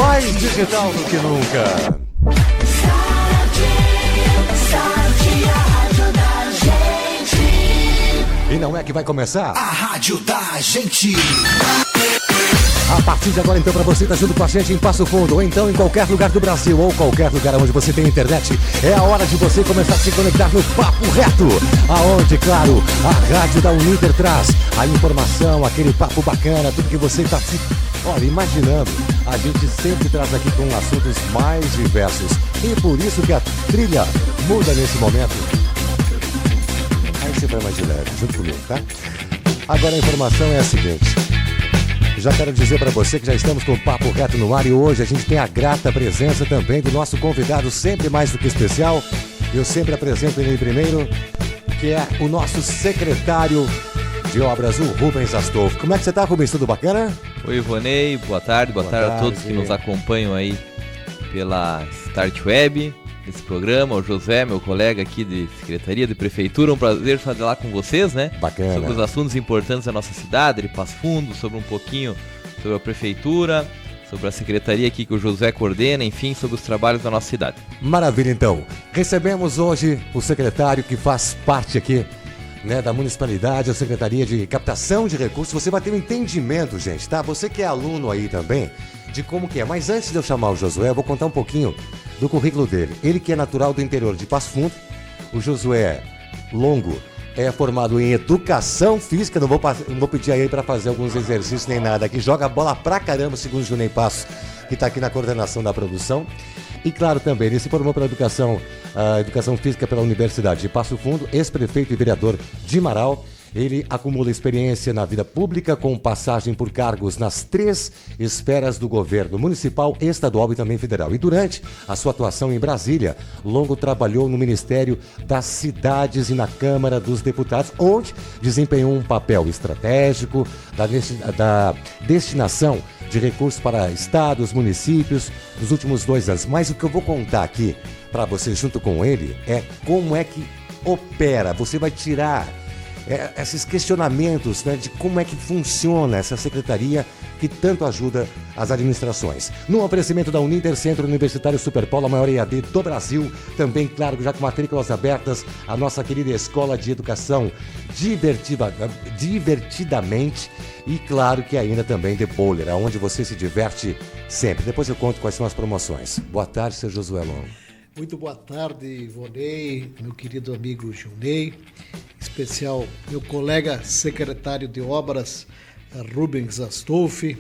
mais digital do que nunca. E não é que vai começar? A Rádio da Gente. A partir de agora, então, para você estar junto com a gente em Passo Fundo, ou então em qualquer lugar do Brasil, ou qualquer lugar onde você tem internet, é a hora de você começar a se conectar no Papo Reto, aonde, claro, a Rádio da Uninter traz a informação, aquele papo bacana, tudo que você está imaginando. A gente sempre traz aqui com assuntos mais diversos, e por isso que a trilha muda nesse momento. Aí você vai mais de leve, junto comigo, tá? Agora a informação é a seguinte. Já quero dizer para você que já estamos com o Papo Reto no ar e hoje a gente tem a grata presença também do nosso convidado, sempre mais do que especial. Eu sempre apresento ele primeiro, que é o nosso secretário de obras, o Rubens Astolfo. Como é que você tá, Rubens? Tudo bacana? Oi, Ivonei. Boa tarde a todos que nos acompanham aí pela Start Web, esse programa. O José, meu colega aqui de Secretaria de Prefeitura, um prazer falar lá com vocês, né? Bacana. Sobre os assuntos importantes da nossa cidade, de Passo Fundo, sobre um pouquinho sobre a Prefeitura, sobre a Secretaria aqui que o José coordena, enfim, sobre os trabalhos da nossa cidade. Maravilha, então. Recebemos hoje o secretário que faz parte aqui, né, da municipalidade, a Secretaria de Captação de Recursos. Você vai ter um entendimento, gente, tá? Você que é aluno aí também, de como que é. Mas antes de eu chamar o Josué, eu vou contar um pouquinho do currículo dele. Ele que é natural do interior de Passo Fundo. O Josué Longo é formado em Educação Física. Não vou pedir aí para fazer alguns exercícios nem nada aqui. Joga bola pra caramba, segundo o Junei Passos, que está aqui na coordenação da produção. E claro também, ele se formou pela Educação Física pela Universidade de Passo Fundo, ex-prefeito e vereador de Marau. Ele acumula experiência na vida pública com passagem por cargos nas 3 esferas do governo municipal, estadual e também federal. E durante a sua atuação em Brasília, Longo trabalhou no Ministério das Cidades e na Câmara dos Deputados, onde desempenhou um papel estratégico da destinação de recursos para estados, municípios, nos últimos 2 anos. Mas o que eu vou contar aqui para você junto com ele é como é que opera. Você vai tirar esses questionamentos, né, de como é que funciona essa secretaria que tanto ajuda as administrações. No oferecimento da Uninter, Centro Universitário Superpolo, a maior EAD do Brasil, também, claro, já com matrículas abertas, a nossa querida Escola de Educação Divertidamente, e claro que ainda também The Bowler, onde você se diverte sempre. Depois eu conto quais são as promoções. Boa tarde, seu Josué Longo. Muito boa tarde, Ivonei, meu querido amigo Junei, especial meu colega secretário de obras, Rubens Astolfi.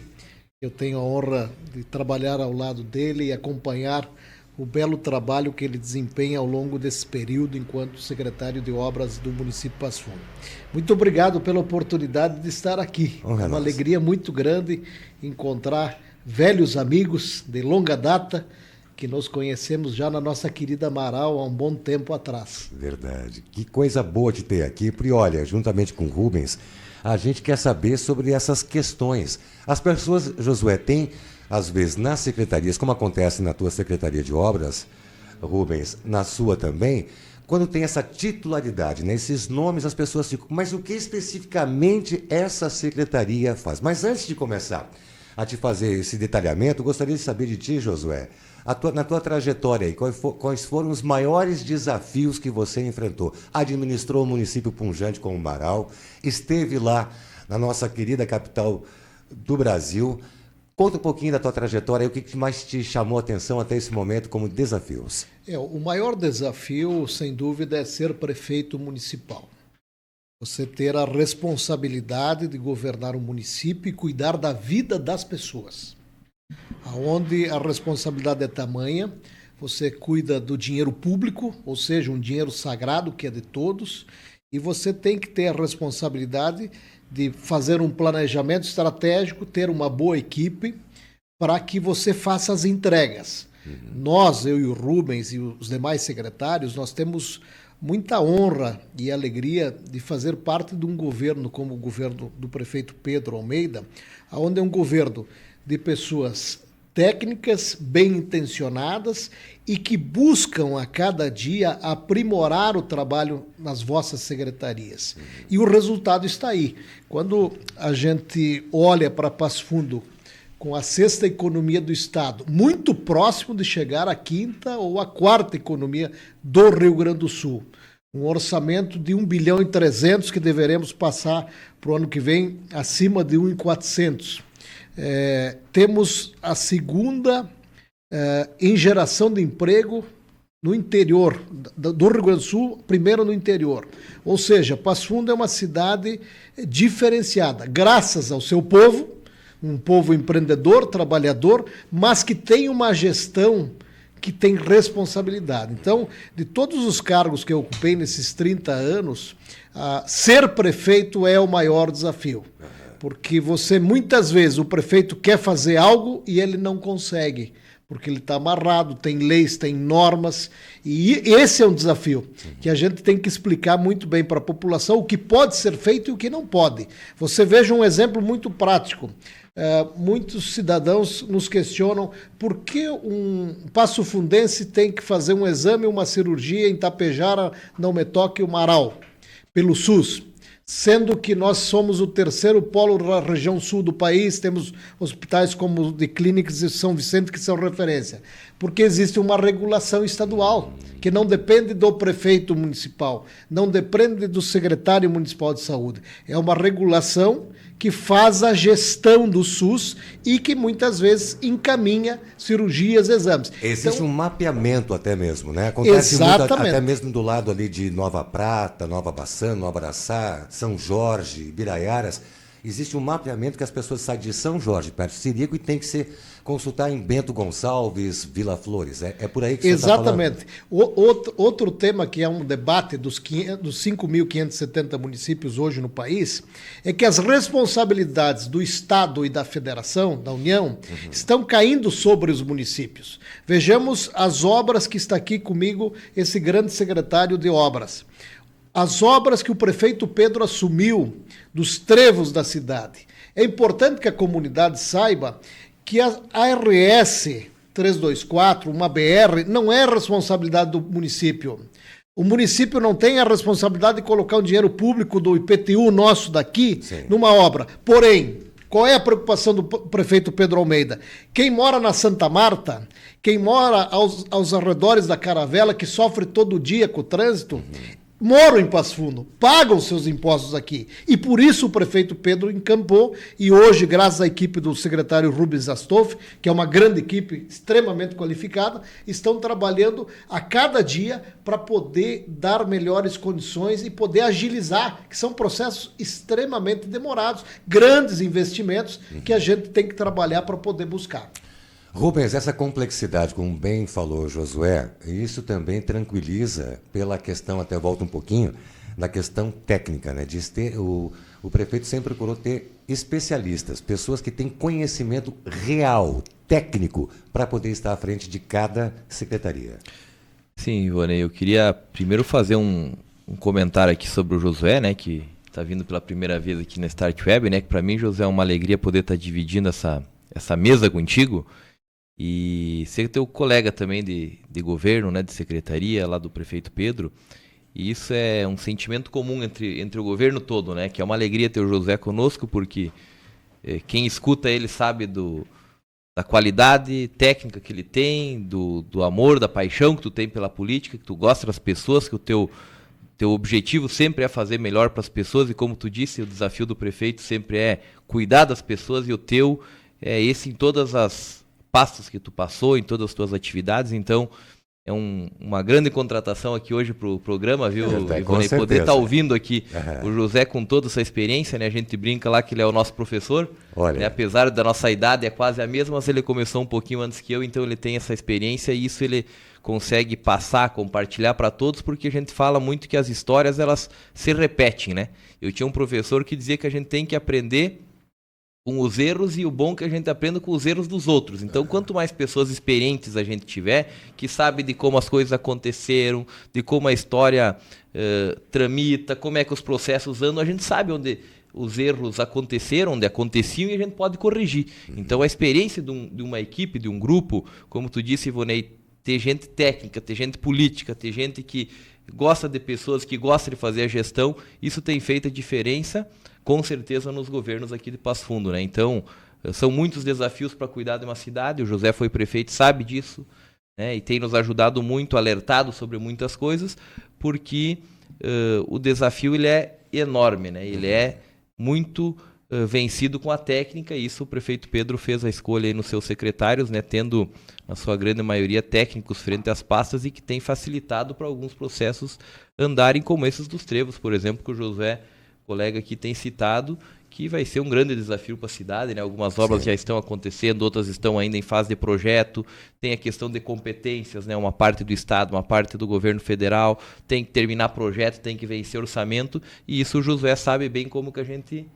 Eu tenho a honra de trabalhar ao lado dele e acompanhar o belo trabalho que ele desempenha ao longo desse período enquanto secretário de obras do município de Passo Fundo. Muito obrigado pela oportunidade de estar aqui. É uma alegria muito grande encontrar velhos amigos de longa data que nos conhecemos já na nossa querida Marau há um bom tempo atrás. Verdade. Que coisa boa de ter aqui. E olha, juntamente com o Rubens, a gente quer saber sobre essas questões. As pessoas, Josué, têm, às vezes, nas secretarias, como acontece na tua Secretaria de Obras, Rubens, na sua também, quando tem essa titularidade, né, esses nomes, as pessoas ficam, mas o que especificamente essa secretaria faz? Mas antes de começar a te fazer esse detalhamento, gostaria de saber de ti, Josué, na tua trajetória aí, quais foram os maiores desafios que você enfrentou? Administrou o município pujante como Marau, esteve lá na nossa querida capital do Brasil. Conta um pouquinho da tua trajetória, o que mais te chamou a atenção até esse momento como desafios? O maior desafio, sem dúvida, é ser prefeito municipal. Você ter a responsabilidade de governar o município e cuidar da vida das pessoas. Onde a responsabilidade é tamanha, você cuida do dinheiro público, ou seja, um dinheiro sagrado que é de todos, e você tem que ter a responsabilidade de fazer um planejamento estratégico, ter uma boa equipe para que você faça as entregas. Nós, eu e o Rubens e os demais secretários, nós temos muita honra e alegria de fazer parte de um governo como o governo do prefeito Pedro Almeida, onde é um governo de pessoas técnicas, bem intencionadas e que buscam a cada dia aprimorar o trabalho nas vossas secretarias. E o resultado está aí. Quando a gente olha para Passo Fundo com a sexta economia do Estado, muito próximo de chegar à quinta ou à quarta economia do Rio Grande do Sul. Um orçamento de 1 bilhão e 300 que deveremos passar para o ano que vem acima de 1,400. Temos a segunda em geração de emprego no interior do Rio Grande do Sul, primeiro no interior. Ou seja, Passo Fundo é uma cidade diferenciada, graças ao seu povo, um povo empreendedor, trabalhador, mas que tem uma gestão que tem responsabilidade. Então, de todos os cargos que eu ocupei nesses 30 anos, ser prefeito é o maior desafio. Porque muitas vezes, o prefeito quer fazer algo e ele não consegue. Porque ele está amarrado, tem leis, tem normas, e esse é um desafio que a gente tem que explicar muito bem para a população o que pode ser feito e o que não pode. Você veja um exemplo muito prático. Muitos cidadãos nos questionam por que um passofundense tem que fazer um exame, uma cirurgia em Tapejara, Não Me Toque, o Marau, pelo SUS. Sendo que nós somos o terceiro polo da região sul do país, temos hospitais como o de Clínicas de São Vicente que são referência. Porque existe uma regulação estadual, que não depende do prefeito municipal, não depende do secretário municipal de saúde. É uma regulação que faz a gestão do SUS e que muitas vezes encaminha cirurgias, exames. Existe então, um mapeamento até mesmo, né? Acontece muito até mesmo do lado ali de Nova Prata, Nova Baçã, Nova Araçá, São Jorge, Ibiraiaras. Existe um mapeamento que as pessoas saem de São Jorge, perto de Sirico, e tem que se consultar em Bento Gonçalves, Vila Flores. É por aí que você está falando. Exatamente. Outro tema que é um debate dos 5.570 municípios hoje no país é que as responsabilidades do Estado e da Federação, da União, estão caindo sobre os municípios. Vejamos as obras que está aqui comigo, esse grande secretário de obras. As obras que o prefeito Pedro assumiu dos trevos da cidade. É importante que a comunidade saiba que a RS 324, uma BR, não é responsabilidade do município. O município não tem a responsabilidade de colocar o dinheiro público do IPTU nosso daqui numa obra. Porém, qual é a preocupação do prefeito Pedro Almeida? Quem mora na Santa Marta, quem mora aos arredores da Caravela, que sofre todo dia com o trânsito, moram em Passo Fundo, pagam seus impostos aqui. E por isso o prefeito Pedro encampou, e hoje, graças à equipe do secretário Rubens Astolfi, que é uma grande equipe extremamente qualificada, estão trabalhando a cada dia para poder dar melhores condições e poder agilizar, que são processos extremamente demorados, grandes investimentos que a gente tem que trabalhar para poder buscar. Rubens, essa complexidade, como bem falou Josué, isso também tranquiliza pela questão, até volta um pouquinho, da questão técnica, né? O prefeito sempre procurou ter especialistas, pessoas que têm conhecimento real, técnico, para poder estar à frente de cada secretaria. Sim, Ivone, eu queria primeiro fazer um comentário aqui sobre o Josué, né, que está vindo pela primeira vez aqui na Start Web, né, que para mim, Josué, é uma alegria poder estar dividindo essa mesa contigo. E ser teu colega também de governo, né, de secretaria, lá do prefeito Pedro. E isso é um sentimento comum entre o governo todo, né? Que é uma alegria ter o José conosco, porque quem escuta ele sabe da qualidade técnica que ele tem, do amor, da paixão que tu tem pela política, que tu gosta das pessoas, que o teu objetivo sempre é fazer melhor para as pessoas. E como tu disse, o desafio do prefeito sempre é cuidar das pessoas, e o teu é esse em todas as pastas que tu passou, em todas as tuas atividades. Então é uma grande contratação aqui hoje para o programa, viu, Ivone? Poder estar ouvindo aqui o José com toda essa experiência, né? A gente brinca lá que ele é o nosso professor, né? Apesar da nossa idade é quase a mesma, mas ele começou um pouquinho antes que eu, então ele tem essa experiência e isso ele consegue passar, compartilhar para todos, porque a gente fala muito que as histórias elas se repetem, né? Eu tinha um professor que dizia que a gente tem que aprender com os erros, e o bom é que a gente aprenda com os erros dos outros. Então, quanto mais pessoas experientes a gente tiver, que sabe de como as coisas aconteceram, de como a história tramita, como é que os processos andam, a gente sabe onde os erros aconteceram, onde aconteciam, e a gente pode corrigir. Então, a experiência de uma equipe, de um grupo, como tu disse, Ivonei, ter gente técnica, ter gente política, ter gente que gosta de pessoas, que gosta de fazer a gestão, isso tem feito a diferença, com certeza, nos governos aqui de Passo Fundo, né? Então, são muitos desafios para cuidar de uma cidade, o José foi prefeito, sabe disso, né, e tem nos ajudado muito, alertado sobre muitas coisas, porque o desafio ele é enorme, né, ele é muito vencido com a técnica, e isso o prefeito Pedro fez a escolha aí nos seus secretários, né, tendo na sua grande maioria técnicos frente às pastas e que tem facilitado para alguns processos andarem, como esses dos trevos, por exemplo, que o José, colega aqui, tem citado, que vai ser um grande desafio para a cidade, né? Algumas obras já estão acontecendo, outras estão ainda em fase de projeto, tem a questão de competências, né? Uma parte do Estado, uma parte do governo federal, tem que terminar projeto, tem que vencer orçamento, e isso o Josué sabe bem como que a gente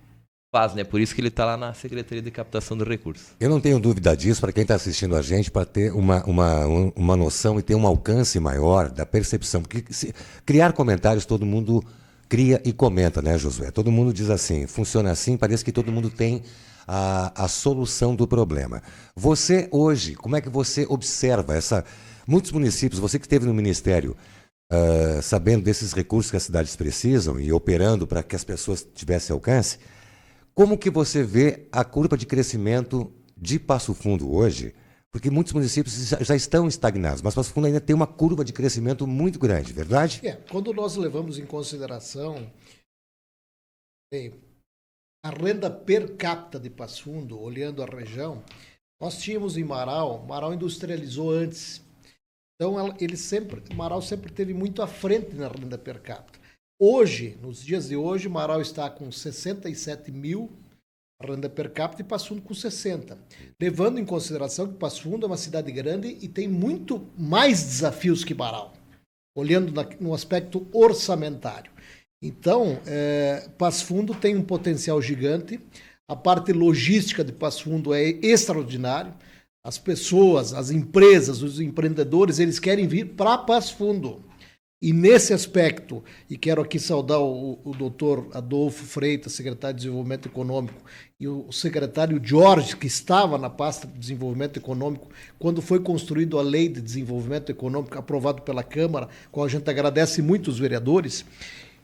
faz, né? Por isso que ele está lá na Secretaria de Captação de Recursos. Eu não tenho dúvida disso, para quem está assistindo a gente, para ter uma noção e ter um alcance maior da percepção, porque criar comentários todo mundo cria e comenta, né, Josué? Todo mundo diz assim, funciona assim, parece que todo mundo tem a solução do problema. Você hoje, como é que você observa muitos municípios, você que esteve no Ministério, sabendo desses recursos que as cidades precisam e operando para que as pessoas tivessem alcance, como que você vê a curva de crescimento de Passo Fundo hoje? Porque muitos municípios já estão estagnados, mas Passo Fundo ainda tem uma curva de crescimento muito grande, verdade? Quando nós levamos em consideração a renda per capita de Passo Fundo, olhando a região, nós tínhamos em Marau industrializou antes. Então, Marau sempre teve muito à frente na renda per capita. Hoje, nos dias de hoje, Marau está com 67 mil renda per capita e Passo Fundo com 60. Levando em consideração que Passo Fundo é uma cidade grande e tem muito mais desafios que Marau, olhando no aspecto orçamentário. Então, Passo Fundo tem um potencial gigante, a parte logística de Passo Fundo é extraordinária, as pessoas, as empresas, os empreendedores, eles querem vir para Passo Fundo. E nesse aspecto, e quero aqui saudar o doutor Adolfo Freitas, secretário de Desenvolvimento Econômico, e o secretário Jorge, que estava na pasta de Desenvolvimento Econômico, quando foi construída a Lei de Desenvolvimento Econômico, aprovado pela Câmara, qual a gente agradece muito os vereadores,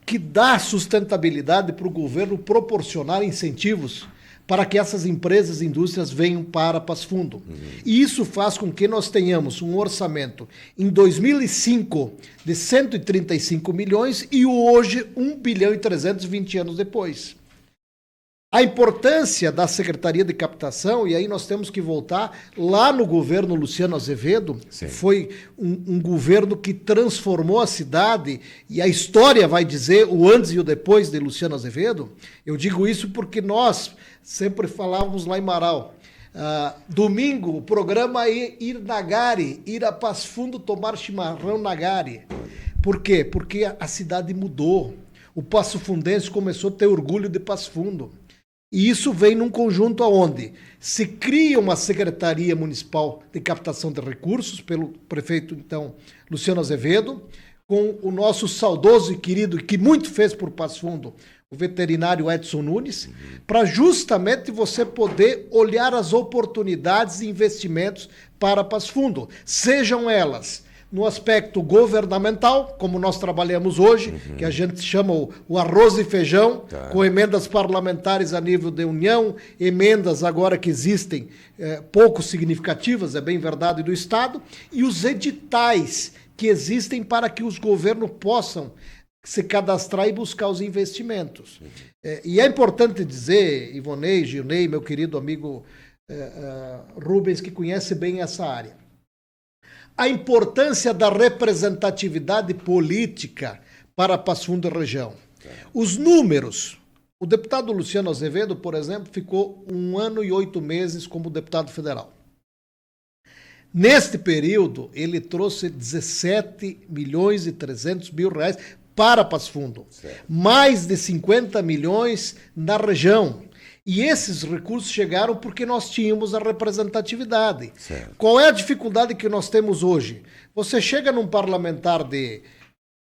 que dá sustentabilidade para o governo proporcionar incentivos para que essas empresas e indústrias venham para Passo Fundo. E isso faz com que nós tenhamos um orçamento em 2005 de 135 milhões e hoje 1 bilhão e 320 anos depois. A importância da Secretaria de Captação, e aí nós temos que voltar lá no governo Luciano Azevedo, Sim. Foi um governo que transformou a cidade, e a história vai dizer o antes e o depois de Luciano Azevedo. Eu digo isso porque nós sempre falávamos lá em Marau. Domingo, o programa é ir na Gari, ir a Passo Fundo tomar chimarrão na Gari. Por quê? Porque a cidade mudou. O Passo Fundense começou a ter orgulho de Passo Fundo. E isso vem num conjunto onde se cria uma Secretaria Municipal de Captação de Recursos, pelo prefeito, então, Luciano Azevedo, com o nosso saudoso e querido, que muito fez por Passo Fundo, o veterinário Edson Nunes, para justamente você poder olhar as oportunidades e investimentos para Passo Fundo, sejam elas no aspecto governamental, como nós trabalhamos hoje, que a gente chama o arroz e feijão, com emendas parlamentares a nível de União, emendas agora que existem pouco significativas, é bem verdade, do Estado, e os editais que existem para que os governos possam se cadastrar e buscar os investimentos. E é importante dizer, Ivonei, Gilnei, meu querido amigo Rubens, que conhece bem essa área, a importância da representatividade política para Passo Fundo e região. Os números. O deputado Luciano Azevedo, por exemplo, ficou 1 ano e 8 meses como deputado federal. Neste período, ele trouxe 17 milhões e 300 mil reais para Passo Fundo. Certo. Mais de 50 milhões na região. E esses recursos chegaram porque nós tínhamos a representatividade. Certo. Qual é a dificuldade que nós temos hoje? Você chega num parlamentar de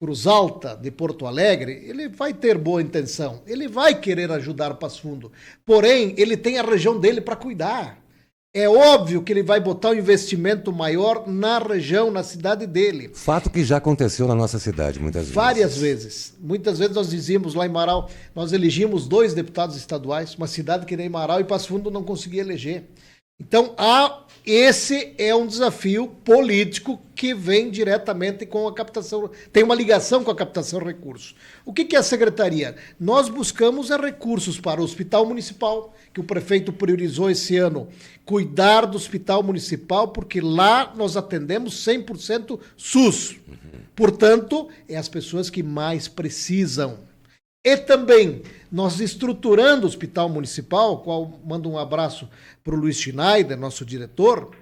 Cruz Alta, de Porto Alegre, ele vai ter boa intenção, ele vai querer ajudar Passo Fundo. Porém, ele tem a região dele para cuidar. É óbvio que ele vai botar um investimento maior na região, na cidade dele. Fato que já aconteceu na nossa cidade, muitas vezes. Várias vezes. Muitas vezes nós dizíamos lá em Marau, nós elegimos 2 deputados estaduais, uma cidade que nem Marau e Passo Fundo não conseguia eleger. Então, esse é um desafio político que vem diretamente com a captação, tem uma ligação com a captação de recursos. O que é a secretaria? Nós buscamos recursos para o hospital municipal, que o prefeito priorizou esse ano, cuidar do hospital municipal, porque lá nós atendemos 100% SUS. Portanto, é as pessoas que mais precisam. E também, nós estruturando o hospital municipal, qual mando um abraço para o Luiz Schneider, nosso diretor,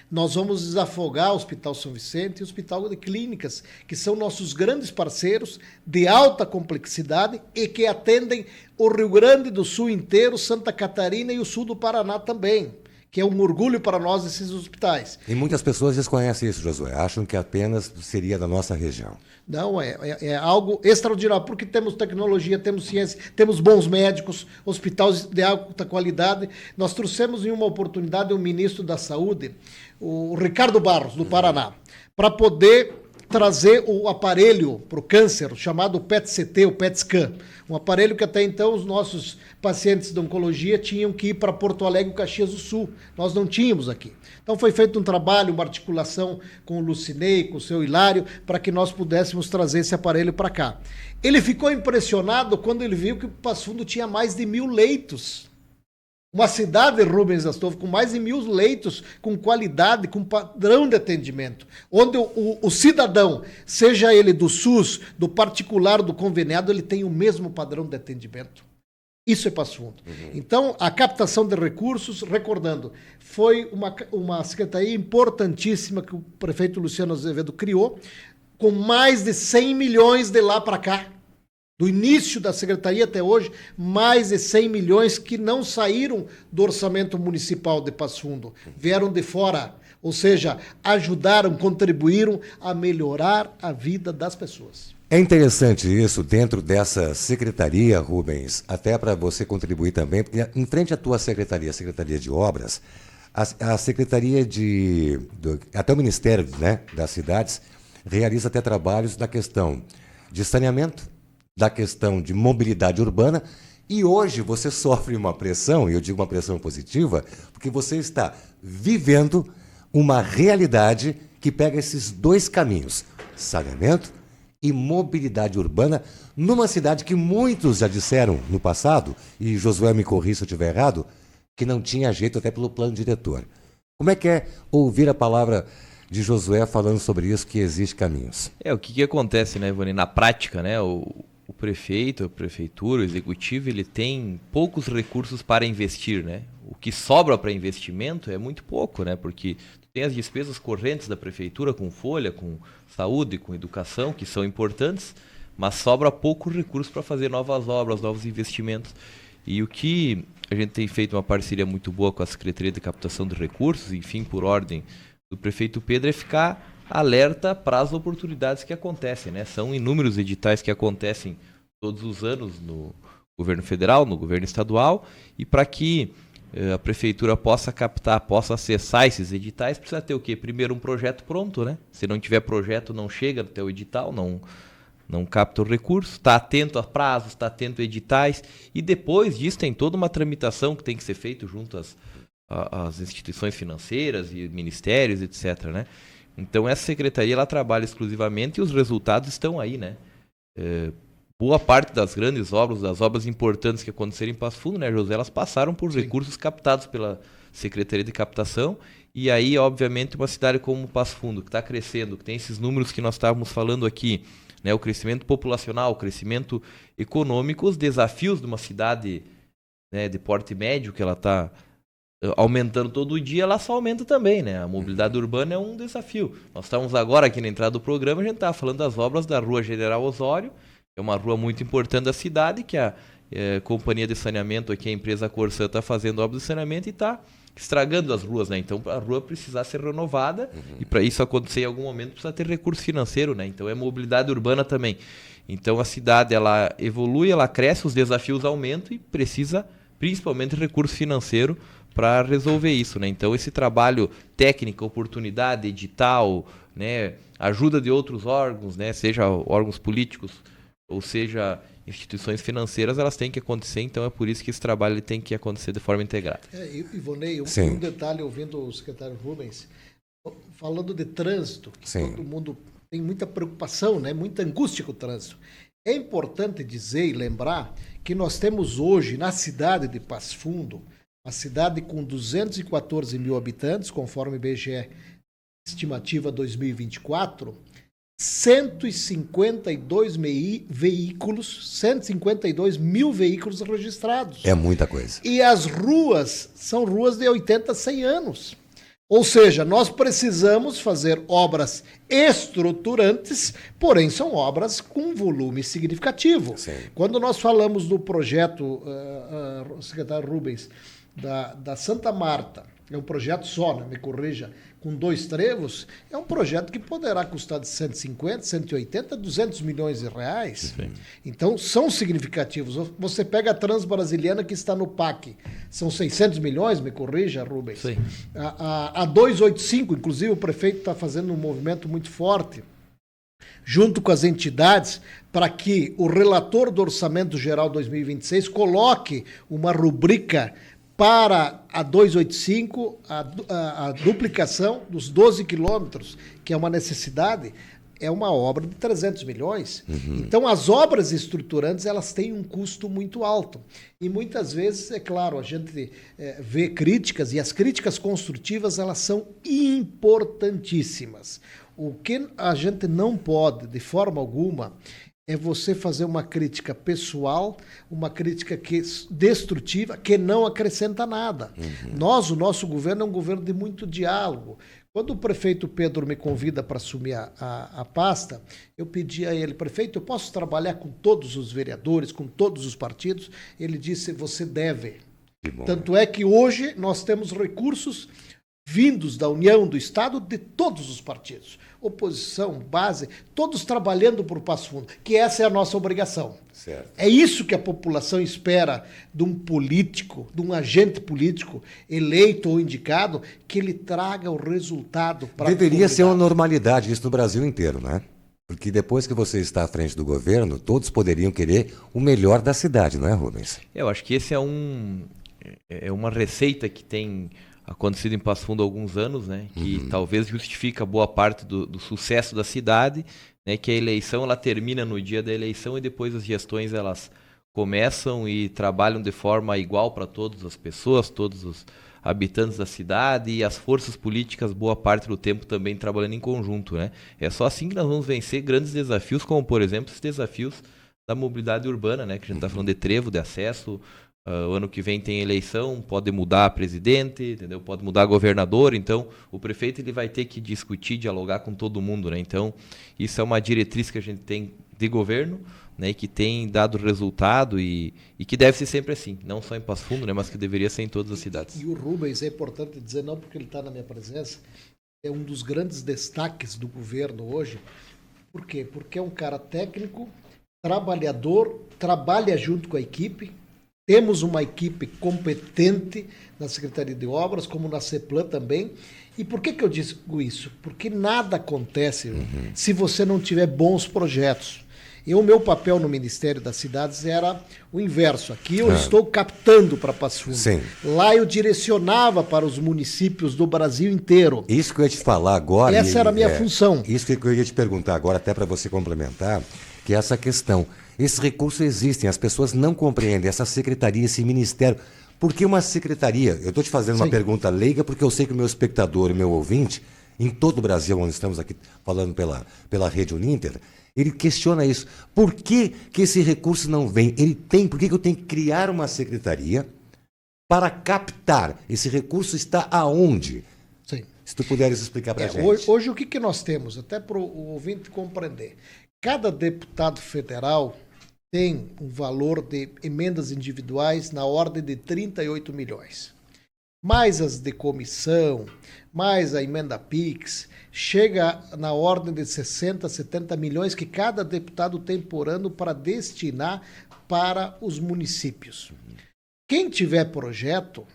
nós vamos desafogar o Hospital São Vicente e o Hospital de Clínicas, que são nossos grandes parceiros de alta complexidade e que atendem o Rio Grande do Sul inteiro, Santa Catarina e o sul do Paraná também, que é um orgulho para nós esses hospitais. E muitas pessoas desconhecem isso, Josué. Acham que apenas seria da nossa região. Não, é algo extraordinário, porque temos tecnologia, temos ciência, temos bons médicos, hospitais de alta qualidade. Nós trouxemos em uma oportunidade o ministro da Saúde, o Ricardo Barros, do Paraná, para poder trazer o aparelho para o câncer, chamado PET-CT, o PET-Scan. Um aparelho que até então os nossos pacientes de oncologia tinham que ir para Porto Alegre, Caxias do Sul. Nós não tínhamos aqui. Então foi feito um trabalho, uma articulação com o Lucinei, com o seu Hilário, para que nós pudéssemos trazer esse aparelho para cá. Ele ficou impressionado quando ele viu que o Passo Fundo tinha mais de 1.000 leitos. Uma cidade, Rubens Astolfo, com mais de 1.000 leitos, com qualidade, com padrão de atendimento, onde o cidadão, seja ele do SUS, do particular, do conveniado, ele tem o mesmo padrão de atendimento. Isso é Passo Fundo. Então, a captação de recursos, recordando, foi uma secretaria importantíssima que o prefeito Luciano Azevedo criou, com mais de 100 milhões de lá para cá. Do início da secretaria até hoje, mais de 100 milhões que não saíram do orçamento municipal de Passo Fundo, vieram de fora, ou seja, ajudaram, contribuíram a melhorar a vida das pessoas. É interessante isso dentro dessa secretaria, Rubens, até para você contribuir também, porque em frente à tua secretaria, a Secretaria de Obras, a Secretaria até o Ministério, né, das Cidades, realiza até trabalhos da questão de saneamento, da questão de mobilidade urbana, e hoje você sofre uma pressão, e eu digo uma pressão positiva, porque você está vivendo uma realidade que pega esses 2 caminhos, saneamento e mobilidade urbana, numa cidade que muitos já disseram no passado, e Josué me corrija se eu estiver errado, que não tinha jeito até pelo plano diretor. Como é ouvir a palavra de Josué falando sobre isso, que existe caminhos? O que acontece, né, Ivone? Na prática, né, o prefeito, a prefeitura, o executivo, ele tem poucos recursos para investir, né? O que sobra para investimento é muito pouco, né? Porque tem as despesas correntes da prefeitura com folha, com saúde, com educação, que são importantes, mas sobra pouco recurso para fazer novas obras, novos investimentos. E o que a gente tem feito uma parceria muito boa com a Secretaria de Captação de Recursos, enfim, por ordem do prefeito Pedro, é ficar alerta para as oportunidades que acontecem, né? São inúmeros editais que acontecem todos os anos no governo federal, no governo estadual, e para que a prefeitura possa captar, possa acessar esses editais, precisa ter o quê? Primeiro um projeto pronto, né? Se não tiver projeto, não chega até o edital, não capta o recurso, está atento a prazos, está atento a editais, e depois disso tem toda uma tramitação que tem que ser feita junto às instituições financeiras e ministérios, etc., né? Então essa secretaria ela trabalha exclusivamente e os resultados estão aí, né? Boa parte das grandes obras, das obras importantes que aconteceram em Passo Fundo, né, José, elas passaram por recursos captados pela Secretaria de Captação, e aí, obviamente, uma cidade como Passo Fundo, que está crescendo, que tem esses números que nós estávamos falando aqui, né, o crescimento populacional, o crescimento econômico, os desafios de uma cidade, né, de porte médio, que ela está aumentando todo dia, ela só aumenta também, né? A mobilidade urbana é um desafio. Nós estamos agora aqui na entrada do programa, a gente está falando das obras da Rua General Osório, que é uma rua muito importante da cidade, que a companhia de saneamento aqui, a empresa Corsã, está fazendo obras de saneamento e está estragando as ruas, né? Então a rua precisa ser renovada e para isso acontecer em algum momento precisa ter recurso financeiro, né? Então é mobilidade urbana também. Então a cidade ela evolui, ela cresce, os desafios aumentam e precisa principalmente recurso financeiro para resolver isso, né? Então esse trabalho técnico, oportunidade, edital, né, ajuda de outros órgãos, né, seja órgãos políticos ou seja instituições financeiras, elas têm que acontecer, então é por isso que esse trabalho ele tem que acontecer de forma integrada. Ivonei, um detalhe, ouvindo o secretário Rubens, falando de trânsito, que todo mundo tem muita preocupação, né, muita angústia com o trânsito. É importante dizer e lembrar que nós temos hoje, na cidade de Passo Fundo, uma cidade com 214 mil habitantes, conforme o IBGE, estimativa 2024, 152 mil veículos registrados. É muita coisa. E as ruas são ruas de 80, 100 anos. Ou seja, nós precisamos fazer obras estruturantes, porém são obras com volume significativo. Sim. Quando nós falamos do projeto, secretário Rubens, da Santa Marta, é um projeto só, né, me corrija, com 2 trevos, é um projeto que poderá custar de 150, 180, 200 milhões de reais. Sim. Então, são significativos. Você pega a Transbrasiliana, que está no PAC, são 600 milhões, me corrija, Rubens. Sim. A 285, inclusive, o prefeito está fazendo um movimento muito forte, junto com as entidades, para que o relator do Orçamento Geral 2026 coloque uma rubrica para a 285, a duplicação dos 12 quilômetros, que é uma necessidade, é uma obra de 300 milhões. Uhum. Então, as obras estruturantes, elas têm um custo muito alto. E muitas vezes, é claro, a gente vê críticas, e as críticas construtivas, elas são importantíssimas. O que a gente não pode, de forma alguma, é você fazer uma crítica pessoal, uma crítica destrutiva, que não acrescenta nada. Uhum. O nosso governo é um governo de muito diálogo. Quando o prefeito Pedro me convida para assumir a pasta, eu pedi a ele, prefeito, eu posso trabalhar com todos os vereadores, com todos os partidos? Ele disse, você deve. Tanto é que hoje nós temos recursos vindos da União, do Estado, de todos os partidos. Oposição, base, todos trabalhando por Passo Fundo, que essa é a nossa obrigação. Certo. É isso que a população espera de um político, de um agente político eleito ou indicado, que ele traga o resultado para a comunidade. Deveria ser uma normalidade isso no Brasil inteiro, né? Porque depois que você está à frente do governo, todos poderiam querer o melhor da cidade, não é, Rubens? Eu acho que esse é uma receita que tem acontecido em Passo Fundo há alguns anos, né, que talvez justifica boa parte do sucesso da cidade, né, que a eleição ela termina no dia da eleição e depois as gestões elas começam e trabalham de forma igual para todas as pessoas, todos os habitantes da cidade, e as forças políticas boa parte do tempo também trabalhando em conjunto, né. É só assim que nós vamos vencer grandes desafios, como por exemplo os desafios da mobilidade urbana, né, que a gente está falando de trevo, de acesso. O ano que vem tem eleição, pode mudar presidente, entendeu? Pode mudar governador, então o prefeito ele vai ter que discutir, dialogar com todo mundo, né? Então isso é uma diretriz que a gente tem de governo, né? Que tem dado resultado e que deve ser sempre assim, não só em Passo Fundo, né? Mas que deveria ser em todas as cidades. E o Rubens, é importante dizer, não porque ele está na minha presença, é um dos grandes destaques do governo hoje. Por quê? Porque é um cara técnico, trabalhador, trabalha junto com a equipe. Temos uma equipe competente na Secretaria de Obras, como na CEPLAN também. E por que eu digo isso? Porque nada acontece se você não tiver bons projetos. O meu papel no Ministério das Cidades era o inverso. Aqui eu estou captando para Passo Fundo. Sim. Lá eu direcionava para os municípios do Brasil inteiro. Isso que eu ia te falar agora. Essa era a minha função. Isso que eu ia te perguntar agora, até para você complementar, que é essa questão. Esses recursos existem, as pessoas não compreendem, essa secretaria, esse ministério. Por que uma secretaria? Eu estou te fazendo uma pergunta leiga, porque eu sei que o meu espectador e o meu ouvinte, em todo o Brasil, onde estamos aqui falando pela Rede Uninter, ele questiona isso. Por que esse recurso não vem? Por que eu tenho que criar uma secretaria para captar? Esse recurso está aonde? Sim. Se tu puderes explicar para a gente. Hoje o que nós temos, até para o ouvinte compreender, cada deputado federal tem um valor de emendas individuais na ordem de 38 milhões. Mais as de comissão, mais a emenda PIX, chega na ordem de 60, 70 milhões que cada deputado tem por ano para destinar para os municípios. Quem tiver projeto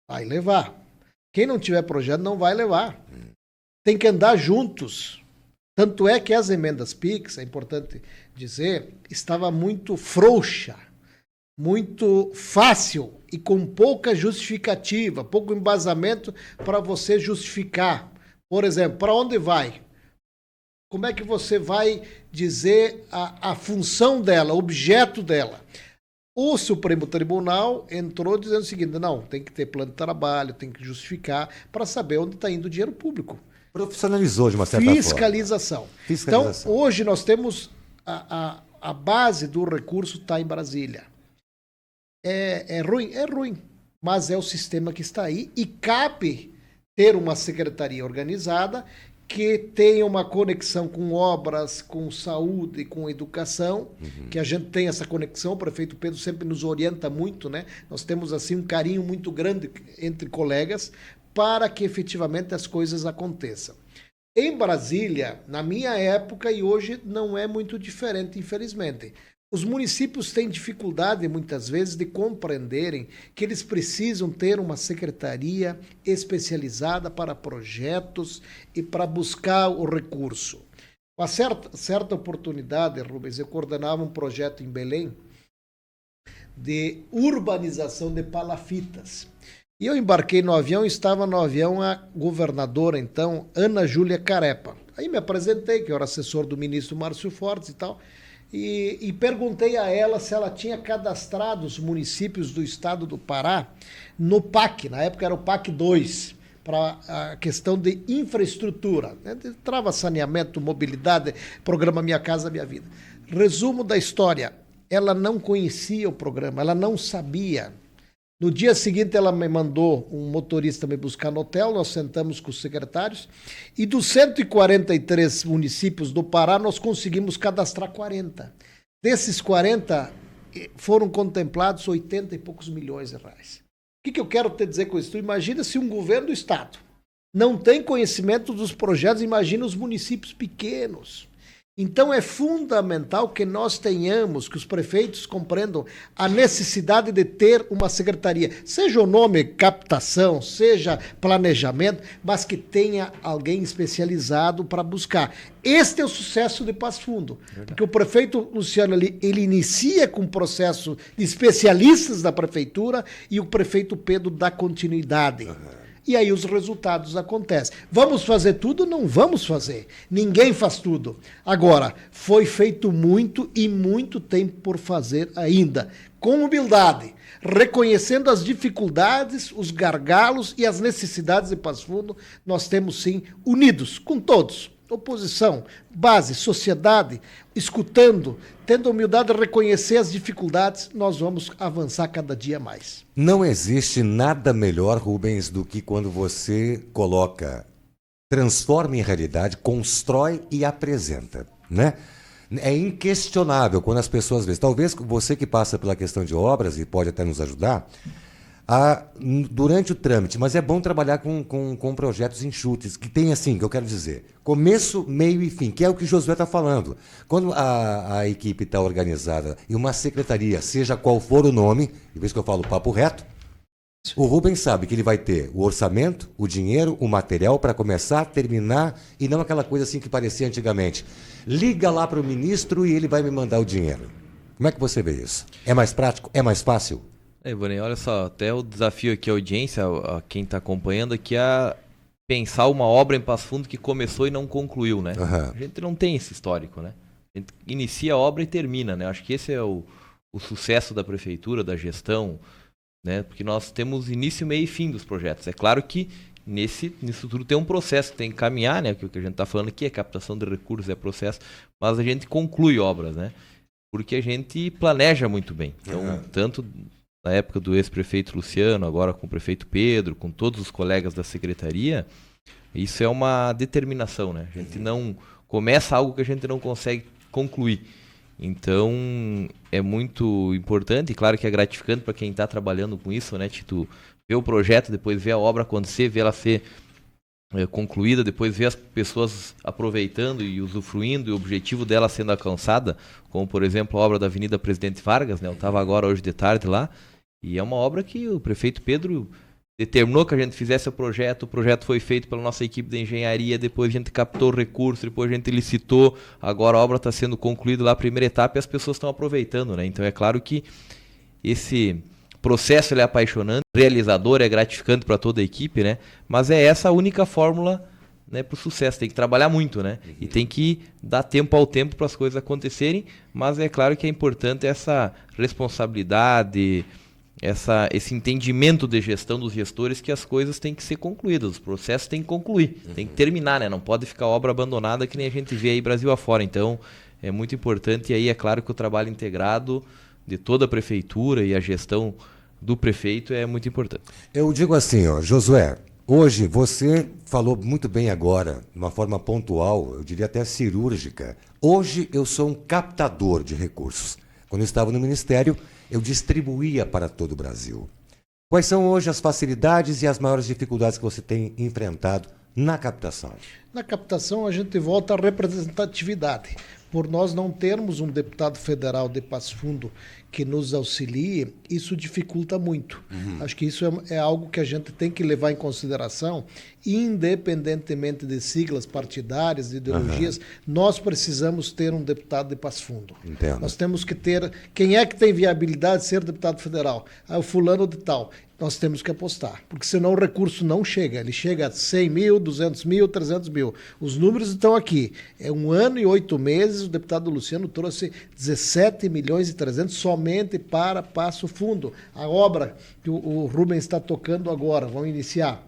Vai levar. Quem não tiver projeto não vai levar. Tem que andar juntos. Tanto é que as emendas PIX, é importante dizer, estava muito frouxa, muito fácil e com pouca justificativa, pouco embasamento para você justificar. Por exemplo, para onde vai? Como é que você vai dizer a função dela, o objeto dela? O Supremo Tribunal entrou dizendo o seguinte, não, tem que ter plano de trabalho, tem que justificar para saber onde está indo o dinheiro público. Profissionalizou de uma certa forma. Fiscalização. Então, hoje nós temos a base do recurso está em Brasília. É ruim? É ruim, mas é o sistema que está aí e cabe ter uma secretaria organizada que tenha uma conexão com obras, com saúde, com educação, que a gente tem essa conexão, o prefeito Pedro sempre nos orienta muito, né? Nós temos assim um carinho muito grande entre colegas para que efetivamente as coisas aconteçam. Em Brasília, na minha época e hoje não é muito diferente, infelizmente. Os municípios têm dificuldade, muitas vezes, de compreenderem que eles precisam ter uma secretaria especializada para projetos e para buscar o recurso. Com a certa oportunidade, Rubens, eu coordenava um projeto em Belém de urbanização de palafitas. E eu embarquei no avião e estava no avião a governadora, então, Ana Júlia Carepa. Aí me apresentei, que eu era assessor do ministro Márcio Fortes e tal, e perguntei a ela se ela tinha cadastrado os municípios do estado do Pará no PAC, na época era o PAC 2, para a questão de infraestrutura, né? Trava saneamento, mobilidade, programa Minha Casa Minha Vida. Resumo da história, ela não conhecia o programa, ela não sabia. No dia seguinte, ela me mandou um motorista me buscar no hotel, nós sentamos com os secretários, e dos 143 municípios do Pará, nós conseguimos cadastrar 40. Desses 40, foram contemplados 80 e poucos milhões de reais. O que eu quero te dizer com isso? Imagina se um governo do estado não tem conhecimento dos projetos, imagina os municípios pequenos. Então é fundamental que nós tenhamos, que os prefeitos compreendam a necessidade de ter uma secretaria, seja o nome captação, seja planejamento, mas que tenha alguém especializado para buscar. Este é o sucesso de Passo Fundo, porque o prefeito Luciano ele inicia com um processo de especialistas da prefeitura e o prefeito Pedro dá continuidade. E aí os resultados acontecem. Vamos fazer tudo? Não vamos fazer. Ninguém faz tudo. Agora, foi feito muito e muito tempo por fazer ainda. Com humildade, reconhecendo as dificuldades, os gargalos e as necessidades de Passo Fundo, nós temos sim unidos com todos. Oposição, base, sociedade, escutando, tendo a humildade de reconhecer as dificuldades, nós vamos avançar cada dia mais. Não existe nada melhor, Rubens, do que quando você coloca, transforma em realidade, constrói e apresenta, né? É inquestionável quando as pessoas veem. Talvez você que passa pela questão de obras e pode até nos ajudar, durante o trâmite, mas é bom trabalhar com projetos enxutos, que tem assim, que eu quero dizer, começo, meio e fim, que é o que o Josué está falando. Quando a equipe está organizada e uma secretaria, seja qual for o nome, em vez que eu falo papo reto, o Rubens sabe que ele vai ter o orçamento, o dinheiro, o material para começar, terminar, e não aquela coisa assim que parecia antigamente. Liga lá para o ministro e ele vai me mandar o dinheiro. Como é que você vê isso? É mais prático? É mais fácil? Ivone, olha só, até o desafio aqui à audiência, a quem está acompanhando aqui, é pensar uma obra em Passo Fundo que começou e não concluiu, né? Uhum. A gente não tem esse histórico, né? A gente inicia a obra e termina, né? Acho que esse é o sucesso da prefeitura, da gestão, né? Porque nós temos início, meio e fim dos projetos. É claro que nisso tudo tem um processo, tem que caminhar, né? O que a gente está falando aqui é captação de recursos, é processo, mas a gente conclui obras, né? Porque a gente planeja muito bem. Então, tanto na época do ex-prefeito Luciano, agora com o prefeito Pedro, com todos os colegas da secretaria, isso é uma determinação, né? A gente não começa algo que a gente não consegue concluir. Então, é muito importante, e claro que é gratificante para quem está trabalhando com isso, né, Tito? Ver o projeto, depois ver a obra acontecer, ver ela ser concluída, depois ver as pessoas aproveitando e usufruindo e o objetivo dela sendo alcançada, como, por exemplo, a obra da Avenida Presidente Vargas, né? Eu estava agora hoje de tarde lá, e é uma obra que o prefeito Pedro determinou que a gente fizesse o projeto foi feito pela nossa equipe de engenharia, depois a gente captou o recurso, depois a gente licitou, agora a obra está sendo concluída lá, a primeira etapa, e as pessoas estão aproveitando, né? Então é claro que esse processo ele é apaixonante, realizador, é gratificante para toda a equipe, né? Mas é essa a única fórmula, né, para o sucesso. Tem que trabalhar muito, né? E tem que dar tempo ao tempo para as coisas acontecerem, mas é claro que é importante essa responsabilidade, esse entendimento de gestão dos gestores, que as coisas têm que ser concluídas, os processos têm que concluir, tem que terminar, né? Não pode ficar obra abandonada que nem a gente vê aí Brasil afora. Então é muito importante, e aí é claro que o trabalho integrado de toda a prefeitura e a gestão do prefeito é muito importante. Eu digo assim, ó, Josué, hoje você falou muito bem agora, de uma forma pontual, eu diria até cirúrgica. Hoje eu sou um captador de recursos. Quando eu estava no Ministério, eu distribuía para todo o Brasil. Quais são hoje as facilidades e as maiores dificuldades que você tem enfrentado na captação? Na captação, a gente volta à representatividade. Por nós não termos um deputado federal de Passo Fundo que nos auxilie, isso dificulta muito. Acho que isso é algo que a gente tem que levar em consideração, independentemente de siglas partidárias, de ideologias, nós precisamos ter um deputado de Passo Fundo. Entendo. Nós temos que ter... Quem é que tem viabilidade de ser deputado federal? O fulano de tal. Nós temos que apostar, porque senão o recurso não chega. Ele chega a 100 mil, 200 mil, 300 mil. Os números estão aqui. É 1 ano e 8 meses, o deputado Luciano trouxe 17 milhões e 300 somente para Passo Fundo. A obra que o Rubens está tocando agora, vamos iniciar,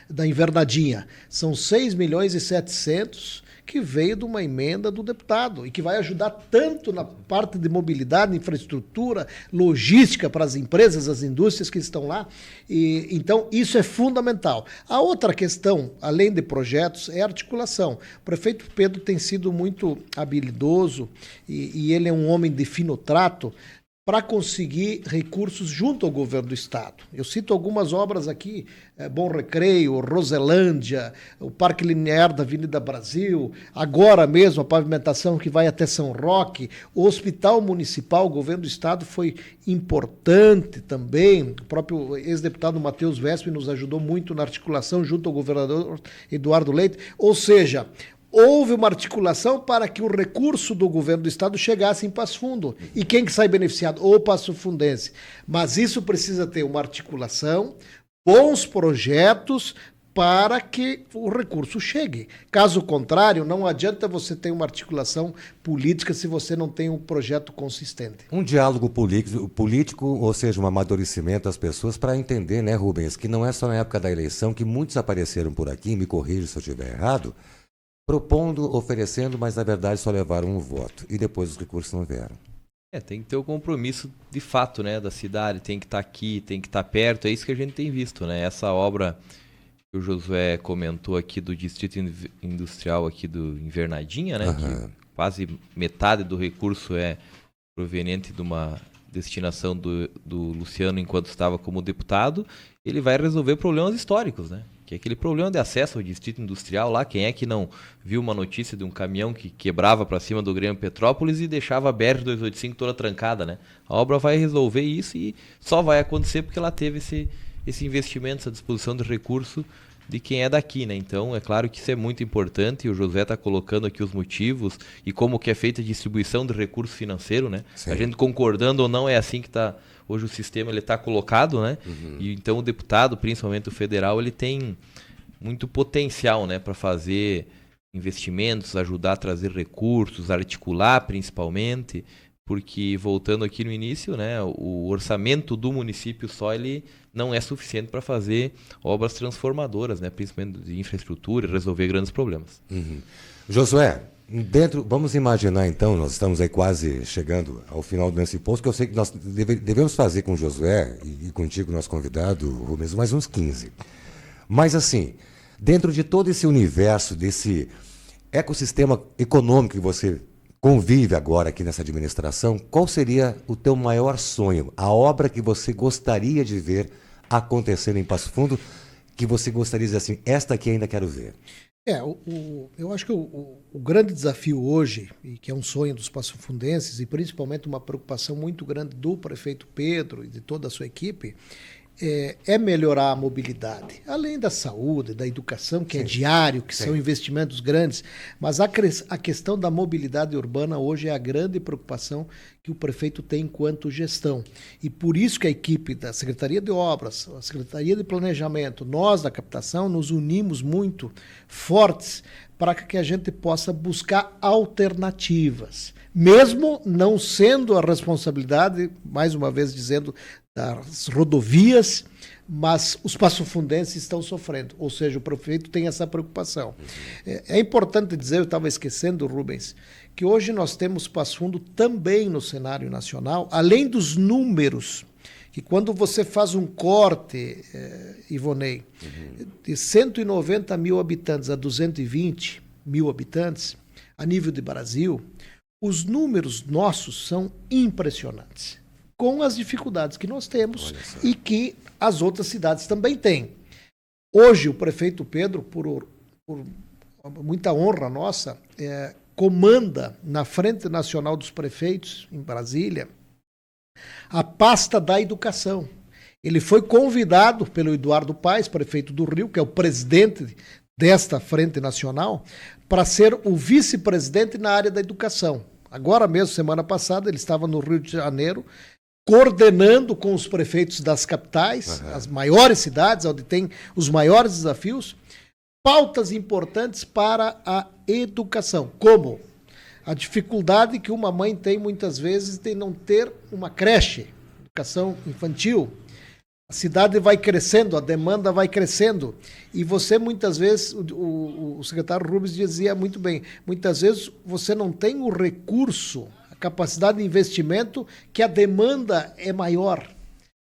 da Invernadinha, são 6 milhões e 700 que veio de uma emenda do deputado e que vai ajudar tanto na parte de mobilidade, infraestrutura, logística para as empresas, as indústrias que estão lá. E, então, isso é fundamental. A outra questão, além de projetos, é a articulação. O prefeito Pedro tem sido muito habilidoso e ele é um homem de fino trato para conseguir recursos junto ao governo do estado. Eu cito algumas obras aqui, Bom Recreio, Roselândia, o Parque Linear da Avenida Brasil, agora mesmo a pavimentação que vai até São Roque, o Hospital Municipal, o governo do estado foi importante também, o próprio ex-deputado Matheus Vespe nos ajudou muito na articulação junto ao governador Eduardo Leite, ou seja, houve uma articulação para que o recurso do governo do estado chegasse em Passo Fundo. E quem que sai beneficiado? O Passo Fundense. Mas isso precisa ter uma articulação, bons projetos para que o recurso chegue. Caso contrário, não adianta você ter uma articulação política se você não tem um projeto consistente. Um diálogo político, ou seja, um amadurecimento das pessoas para entender, né, Rubens, que não é só na época da eleição que muitos apareceram por aqui, me corrija se eu estiver errado, propondo, oferecendo, mas na verdade só levaram um voto. E depois os recursos não vieram. Tem que ter o compromisso de fato, né, da cidade, tem que estar aqui, tem que estar perto, é isso que a gente tem visto, né? Essa obra que o Josué comentou aqui do Distrito Industrial aqui do Invernadinha, né? Que quase metade do recurso é proveniente de uma destinação do Luciano enquanto estava como deputado. Ele vai resolver problemas históricos, né? Que é aquele problema de acesso ao Distrito Industrial lá. Quem é que não viu uma notícia de um caminhão que quebrava para cima do Grêmio Petrópolis e deixava a BR-285 toda trancada, né? A obra vai resolver isso e só vai acontecer porque ela teve esse investimento, essa disposição de recurso de quem é daqui, né? Então, é claro que isso é muito importante e o José está colocando aqui os motivos e como que é feita a distribuição de recurso financeiro, né? Sim. A gente concordando ou não, é assim que está hoje o sistema, ele está colocado, né? E então o deputado, principalmente o federal, ele tem muito potencial, né, para fazer investimentos, ajudar a trazer recursos, articular principalmente, porque voltando aqui no início, né, o orçamento do município só ele não é suficiente para fazer obras transformadoras, né, principalmente de infraestrutura, resolver grandes problemas. Josué, vamos imaginar então, nós estamos aí quase chegando ao final desse posto, que eu sei que nós devemos fazer com o Josué e contigo, nosso convidado, Rubens, mais uns 15. Mas assim, dentro de todo esse universo, desse ecossistema econômico que você convive agora aqui nessa administração, qual seria o teu maior sonho? A obra que você gostaria de ver acontecendo em Passo Fundo, que você gostaria de dizer assim, esta aqui ainda quero ver? Eu acho que o grande desafio hoje, e que é um sonho dos passofundenses, e principalmente uma preocupação muito grande do prefeito Pedro e de toda a sua equipe, é melhorar a mobilidade, além da saúde, da educação, que é diário, que são investimentos grandes, mas a questão da mobilidade urbana hoje é a grande preocupação que o prefeito tem enquanto gestão. E por isso que a equipe da Secretaria de Obras, a Secretaria de Planejamento, nós da captação, nos unimos muito fortes para que a gente possa buscar alternativas, mesmo não sendo a responsabilidade, mais uma vez dizendo, das rodovias, mas os passofundenses estão sofrendo, ou seja, o prefeito tem essa preocupação. É importante dizer, eu estava esquecendo, Rubens, que hoje nós temos Passo Fundo também no cenário nacional, além dos números, que quando você faz um corte, Ivonei, de 190 mil habitantes a 220 mil habitantes, a nível de Brasil, os números nossos são impressionantes, com as dificuldades que nós temos e que as outras cidades também têm. Hoje, o prefeito Pedro, por muita honra nossa, comanda na Frente Nacional dos Prefeitos, em Brasília, a pasta da educação. Ele foi convidado pelo Eduardo Paes, prefeito do Rio, que é o presidente desta Frente Nacional, para ser o vice-presidente na área da educação. Agora mesmo, semana passada, ele estava no Rio de Janeiro, coordenando com os prefeitos das capitais, as maiores cidades, onde tem os maiores desafios, pautas importantes para a educação, como a dificuldade que uma mãe tem muitas vezes de não ter uma creche, educação infantil. A cidade vai crescendo, a demanda vai crescendo, e você muitas vezes, o secretário Rubens dizia muito bem, muitas vezes você não tem o recurso, a capacidade de investimento, que a demanda é maior.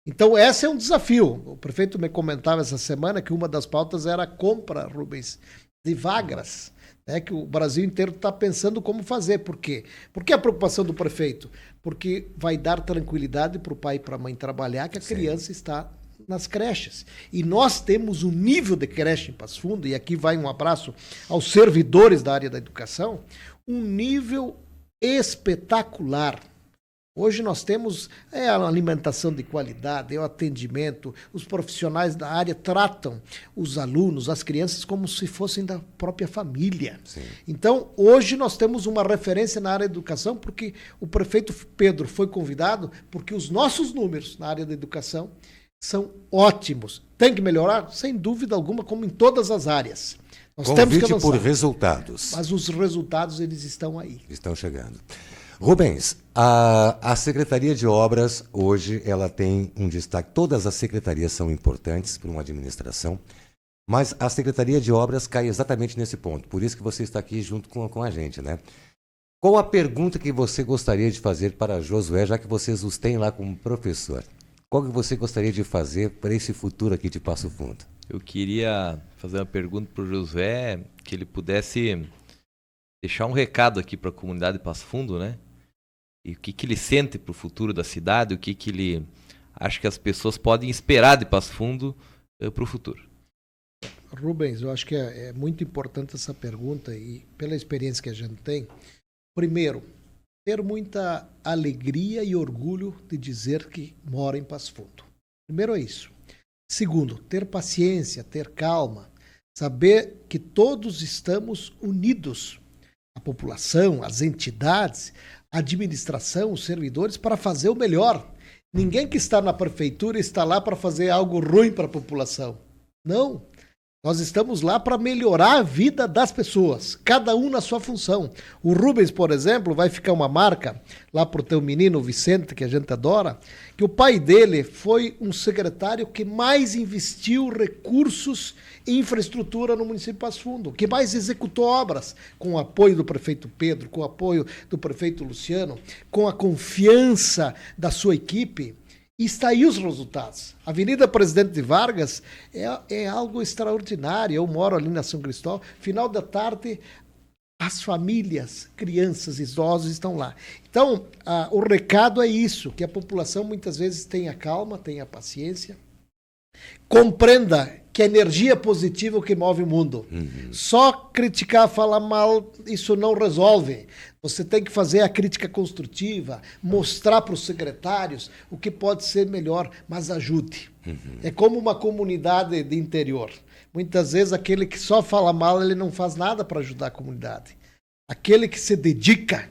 Então, esse é um desafio. O prefeito me comentava essa semana que uma das pautas era a compra, Rubens, de vagas, né, que o Brasil inteiro está pensando como fazer. Por quê? Por que a preocupação do prefeito? Porque vai dar tranquilidade para o pai e para a mãe trabalhar, que a criança está nas creches. E nós temos um nível de creche em Passo Fundo, e aqui vai um abraço aos servidores da área da educação, um nível espetacular. Hoje nós temos a alimentação de qualidade, o atendimento, os profissionais da área tratam os alunos, as crianças, como se fossem da própria família. Sim. Então, hoje nós temos uma referência na área da educação, porque o prefeito Pedro foi convidado, porque os nossos números na área da educação são ótimos. Tem que melhorar? Sem dúvida alguma, como em todas as áreas. Nós temos que avançar. Por resultados. Mas os resultados, eles estão aí. Estão chegando. Rubens, a Secretaria de Obras, hoje, ela tem um destaque. Todas as secretarias são importantes para uma administração, mas a Secretaria de Obras cai exatamente nesse ponto. Por isso que você está aqui junto com a gente, né? Qual a pergunta que você gostaria de fazer para Josué, já que vocês os têm lá como professor? Qual que você gostaria de fazer para esse futuro aqui de Passo Fundo? Eu queria fazer uma pergunta para o Josué, que ele pudesse deixar um recado aqui para a comunidade de Passo Fundo, né? E o que ele sente para o futuro da cidade, o que ele acha que as pessoas podem esperar de Passo Fundo para o futuro. Rubens, eu acho que é muito importante essa pergunta, e pela experiência que a gente tem, primeiro, ter muita alegria e orgulho de dizer que mora em Passo Fundo. Primeiro é isso. Segundo, ter paciência, ter calma, saber que todos estamos unidos, a população, as entidades, a administração, os servidores, para fazer o melhor. Ninguém que está na prefeitura está lá para fazer algo ruim para a população. Não. Nós estamos lá para melhorar a vida das pessoas, cada um na sua função. O Rubens, por exemplo, vai ficar uma marca lá para o teu menino, o Vicente, que a gente adora, que o pai dele foi um secretário que mais investiu recursos em infraestrutura no município de Passo Fundo, que mais executou obras, com o apoio do prefeito Pedro, com o apoio do prefeito Luciano, com a confiança da sua equipe. E está aí os resultados. A Avenida Presidente Vargas é algo extraordinário. Eu moro ali na São Cristóvão. Final da tarde, as famílias, crianças, idosos estão lá. Então, o recado é isso, que a população muitas vezes tenha calma, tenha paciência, compreenda que a energia positiva é o que move o mundo. Só criticar, falar mal, isso não resolve. Você tem que fazer a crítica construtiva, mostrar para os secretários o que pode ser melhor, mas ajude. É como uma comunidade de interior. Muitas vezes aquele que só fala mal, ele não faz nada para ajudar a comunidade. Aquele que se dedica,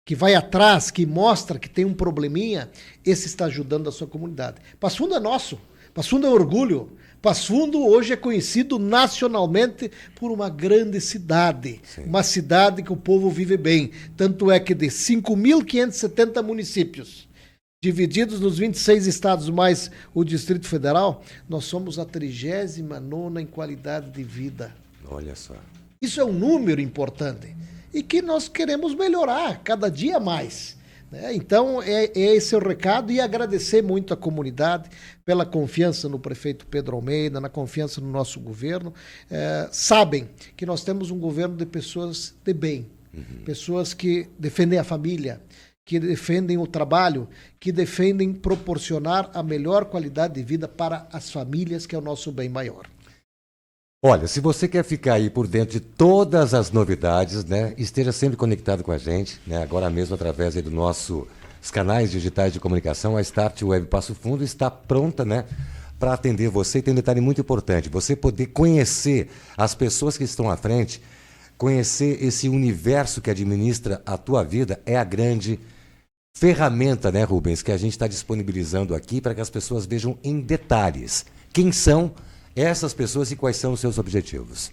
que vai atrás, que mostra que tem um probleminha, esse está ajudando a sua comunidade. Passo Fundo é nosso, Passo Fundo é orgulho. Passo Fundo hoje é conhecido nacionalmente por uma grande cidade, uma cidade que o povo vive bem. Tanto é que de 5.570 municípios, divididos nos 26 estados mais o Distrito Federal, nós somos a 39ª em qualidade de vida. Olha só. Isso é um número importante e que nós queremos melhorar cada dia mais. Então, é esse o recado e agradecer muito à comunidade pela confiança no prefeito Pedro Almeida, na confiança no nosso governo. Sabem que nós temos um governo de pessoas de bem, pessoas que defendem a família, que defendem o trabalho, que defendem proporcionar a melhor qualidade de vida para as famílias, que é o nosso bem maior. Olha, se você quer ficar aí por dentro de todas as novidades, né, esteja sempre conectado com a gente, né, agora mesmo através aí dos nossos canais digitais de comunicação, a Start Web Passo Fundo está pronta, né, para atender você. E tem um detalhe muito importante, você poder conhecer as pessoas que estão à frente, conhecer esse universo que administra a tua vida, é a grande ferramenta, né, Rubens, que a gente está disponibilizando aqui para que as pessoas vejam em detalhes quem são essas pessoas e quais são os seus objetivos.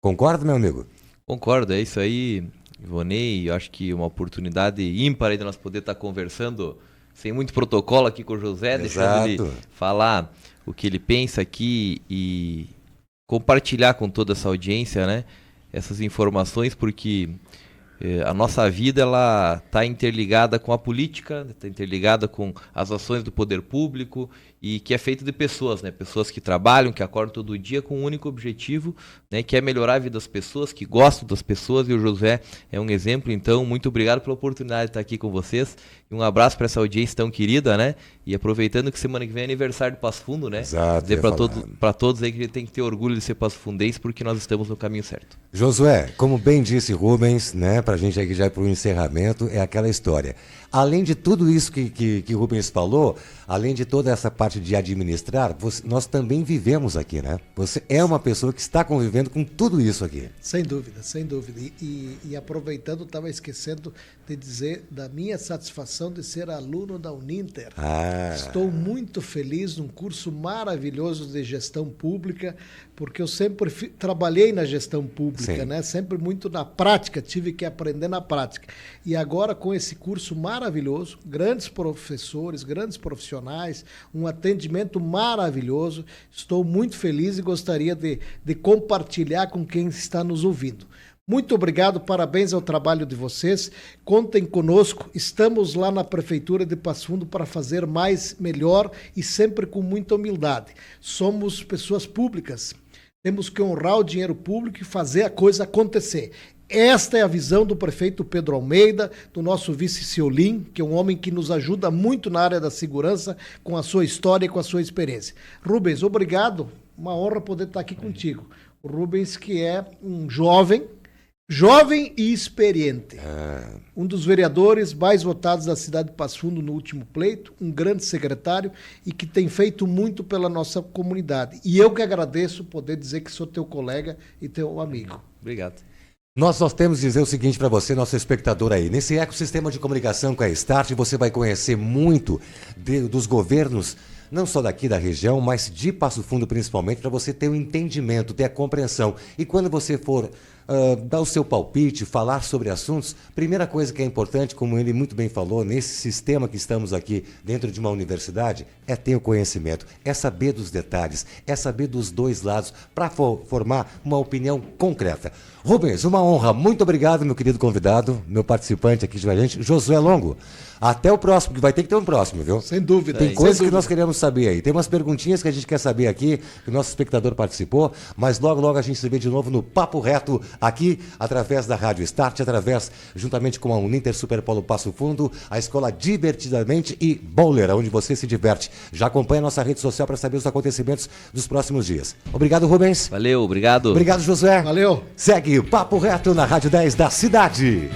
Concorda, meu amigo? Concordo, é isso aí, Ivonei. Eu acho que uma oportunidade ímpar aí de nós poder estar conversando sem muito protocolo aqui com o José, deixando ele falar o que ele pensa aqui e compartilhar com toda essa audiência, né, essas informações, porque a nossa vida ela está interligada com a política, está interligada com as ações do poder público e que é feito de pessoas, né? Pessoas que trabalham, que acordam todo dia com um único objetivo, né? Que é melhorar a vida das pessoas, que gostam das pessoas, e o José é um exemplo. Então, muito obrigado pela oportunidade de estar aqui com vocês e um abraço para essa audiência tão querida, né? E aproveitando que semana que vem é aniversário de Passo Fundo, né? Exato, dizer para todos aí que a gente tem que ter orgulho de ser passofundense, porque nós estamos no caminho certo. Josué, como bem disse Rubens, né, para a gente aqui já ir para o encerramento, é aquela história. Além de tudo isso que Rubens falou, além de toda essa parte de administrar, nós também vivemos aqui, né? Você é uma pessoa que está convivendo com tudo isso aqui. Sem dúvida, sem dúvida. E aproveitando, estava esquecendo de dizer da minha satisfação de ser aluno da Uninter. Estou muito feliz num curso maravilhoso de gestão pública, porque eu sempre trabalhei na gestão pública, né? Sempre muito na prática, tive que aprender na prática. E agora com esse curso maravilhoso, grandes professores, grandes profissionais, um atendimento maravilhoso, estou muito feliz e gostaria de compartilhar com quem está nos ouvindo. Muito obrigado, parabéns ao trabalho de vocês. Contem conosco, estamos lá na Prefeitura de Passo Fundo para fazer mais, melhor e sempre com muita humildade. Somos pessoas públicas, temos que honrar o dinheiro público e fazer a coisa acontecer. Esta é a visão do prefeito Pedro Almeida, do nosso vice Ciolim, que é um homem que nos ajuda muito na área da segurança, com a sua história e com a sua experiência. Rubens, obrigado, uma honra poder estar aqui contigo. O Rubens, que é um jovem e experiente. Um dos vereadores mais votados da cidade de Passo Fundo no último pleito, um grande secretário e que tem feito muito pela nossa comunidade. E eu que agradeço poder dizer que sou teu colega e teu amigo. Obrigado. Nós temos que dizer o seguinte para você, nosso espectador aí. Nesse ecossistema de comunicação com a Start, você vai conhecer muito dos governos, não só daqui da região, mas de Passo Fundo principalmente, para você ter um entendimento, ter a compreensão. E quando você for dar o seu palpite, falar sobre assuntos, primeira coisa que é importante, como ele muito bem falou, nesse sistema que estamos aqui dentro de uma universidade, é ter o conhecimento, é saber dos detalhes, é saber dos dois lados, para formar uma opinião concreta. Rubens, uma honra, muito obrigado, meu querido convidado, meu participante aqui com a gente, Josué Longo. Até o próximo, que vai ter que ter um próximo, viu? Sem dúvida. Tem coisas que nós queremos saber aí. Tem umas perguntinhas que a gente quer saber aqui, que o nosso espectador participou, mas logo, logo a gente se vê de novo no Papo Reto, aqui através da Rádio Start, juntamente com a Uninter Superpolo Passo Fundo, a escola Divertidamente e Bowler, onde você se diverte. Já acompanha a nossa rede social para saber os acontecimentos dos próximos dias. Obrigado, Rubens. Valeu, obrigado. Obrigado, Josué. Valeu. Segue o Papo Reto na Rádio 10 da Cidade.